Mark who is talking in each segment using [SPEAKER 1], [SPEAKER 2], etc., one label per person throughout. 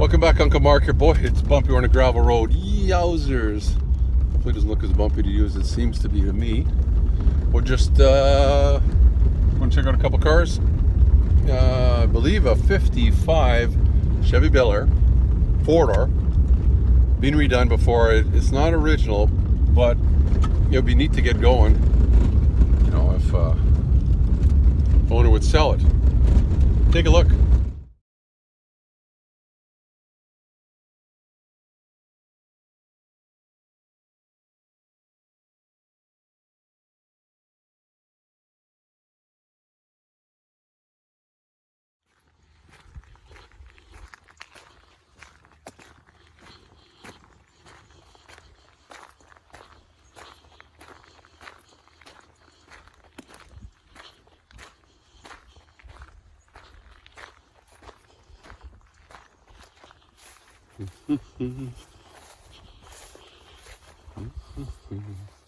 [SPEAKER 1] Welcome back, Uncle Mark here. Boy, it's bumpy. We're on a gravel road. Yowzers. Hopefully it doesn't look as bumpy to you as it seems to be to me. We're just going to check out a couple cars. I believe a 55 Chevy Bel Air, 4-door. Been redone before. It's not original, but it would be neat to get going. You know, if owner would sell it. Take a look.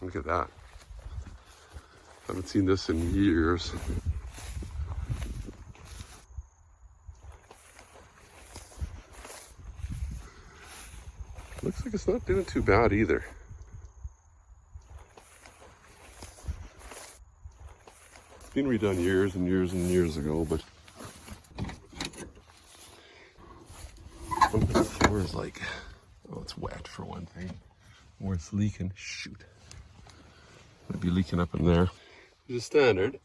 [SPEAKER 1] Look at that. Haven't seen this in years. Looks like it's not doing too bad either. It's been redone years and years and years ago, but the floor is like, oh, it's wet for one thing. Or it's leaking. Shoot. Might be leaking up in there. It's a standard.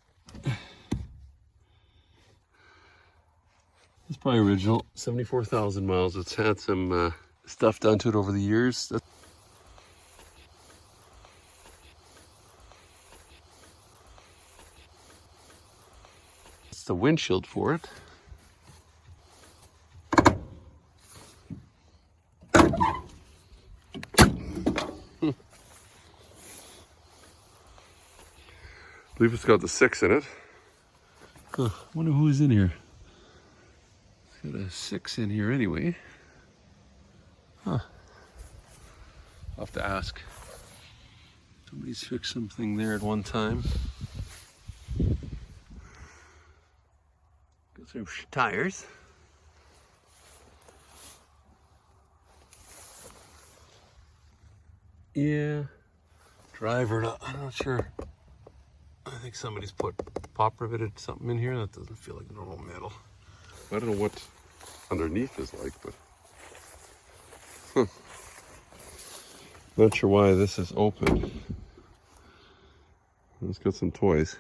[SPEAKER 1] It's probably original. 74,000 miles. It's had some stuff done to it over the years. It's the windshield for it. I believe it's got the 6 in it. Huh, wonder who's in here. It's got a 6 in here anyway. Huh. I'll have to ask. Somebody's fixed something there at one time. Got some tires. Yeah. Driver, I'm not sure. I think somebody's put pop riveted something in here that doesn't feel like normal metal. I don't know what underneath is like, but not sure why this is open. It's got some toys.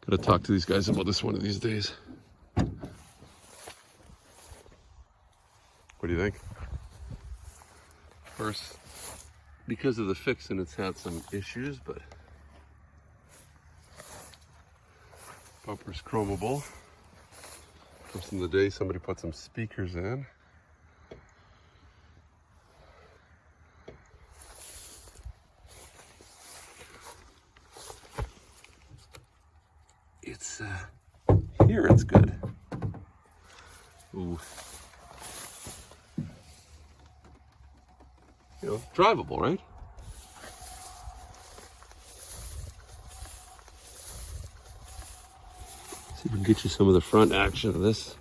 [SPEAKER 1] Gotta talk to these guys about this one of these days. What do you think? First, because of the fixing, it's had some issues, but bumper's chromable. First in the day, somebody put some speakers in. It's here it's good. Ooh. You know, drivable, right? See if we can get you some of the front action of this.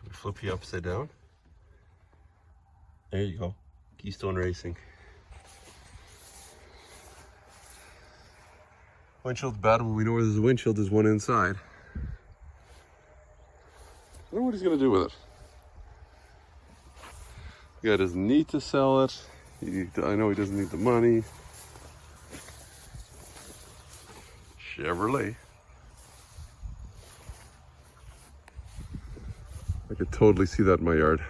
[SPEAKER 1] We flip you upside down. There you go. Keystone Racing. Windshield's bad, but we know where there's a windshield, there's one inside. I don't know what he's gonna do with it. The guy doesn't need to sell it. I know he doesn't need the money. Chevrolet. I could totally see that in my yard.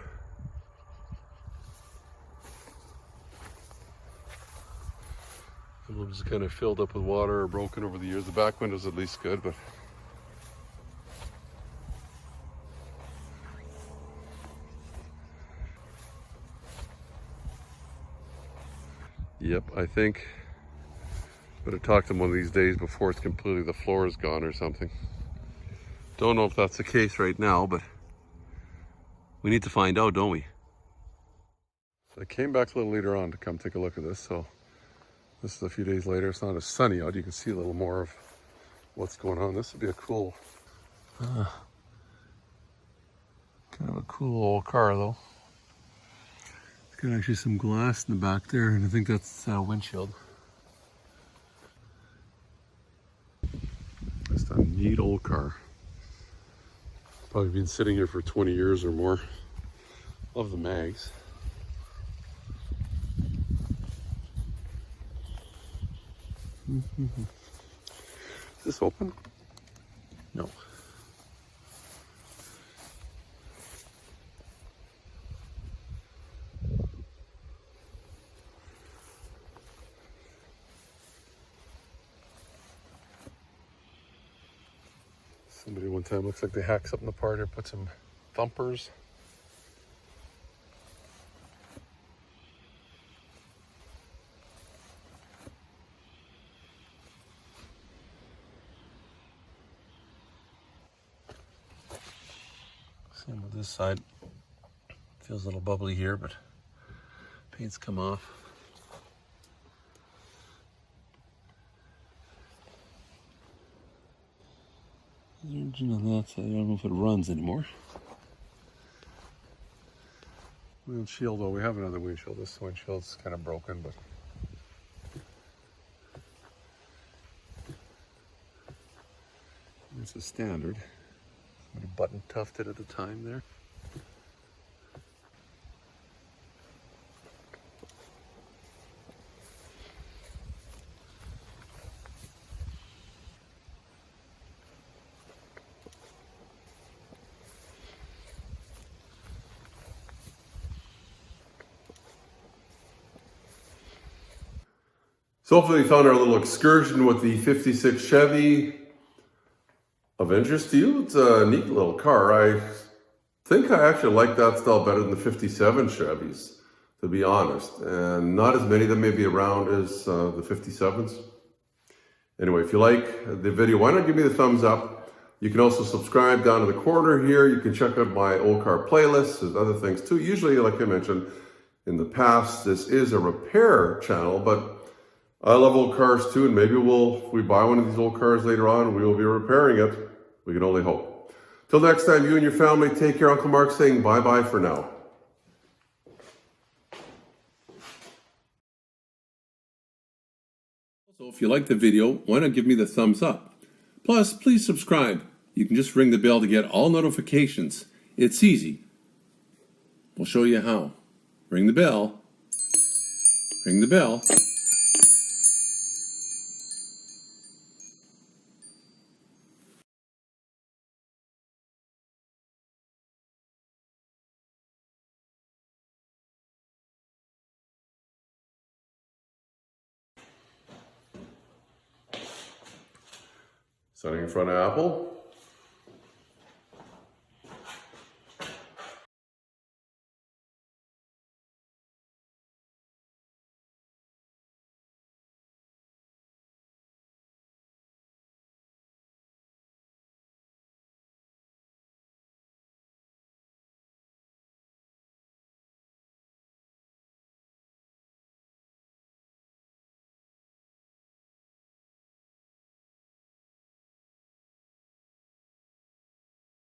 [SPEAKER 1] Some of them just kind of filled up with water or broken over the years. The back window's at least good, but yep, I think better talk to him one of these days before it's completely, the floor is gone or something. Don't know if that's the case right now, but we need to find out, don't we? I came back a little later on to come take a look at this. So this is a few days later. It's not as sunny out. You can see a little more of what's going on. This would be a cool, kind of a cool old car though. It's got actually some glass in the back there, and I think that's windshield. Just a neat old car. Probably been sitting here for 20 years or more. Love the mags. Is this open? No. Somebody one time looks like they hacked something apart or put some thumpers. Same with this side. Feels a little bubbly here, but paint's come off. The engine on that side, I don't know if it runs anymore. Windshield, well, we have another windshield. This windshield's kind of broken, but it's a standard. Somebody button tufted at the time there. So hopefully you found our little excursion with the 56 Chevy of interest to you. It's a neat little car. I think I actually like that style better than the 57 Chevys, to be honest. And not as many that may be around as the 57s. Anyway, if you like the video, why not give me the thumbs up? You can also subscribe down in the corner here. You can check out my old car playlist. There's other things too. Usually, like I mentioned in the past, this is a repair channel, but I love old cars too, and maybe if we buy one of these old cars later on, we will be repairing it. We can only hope. Till next time, you and your family, take care. Uncle Mark saying bye-bye for now. So if you like the video, why not give me the thumbs up? Plus, please subscribe. You can just ring the bell to get all notifications. It's easy. We'll show you how. Ring the bell. Ring the bell. Standing in front of Apple.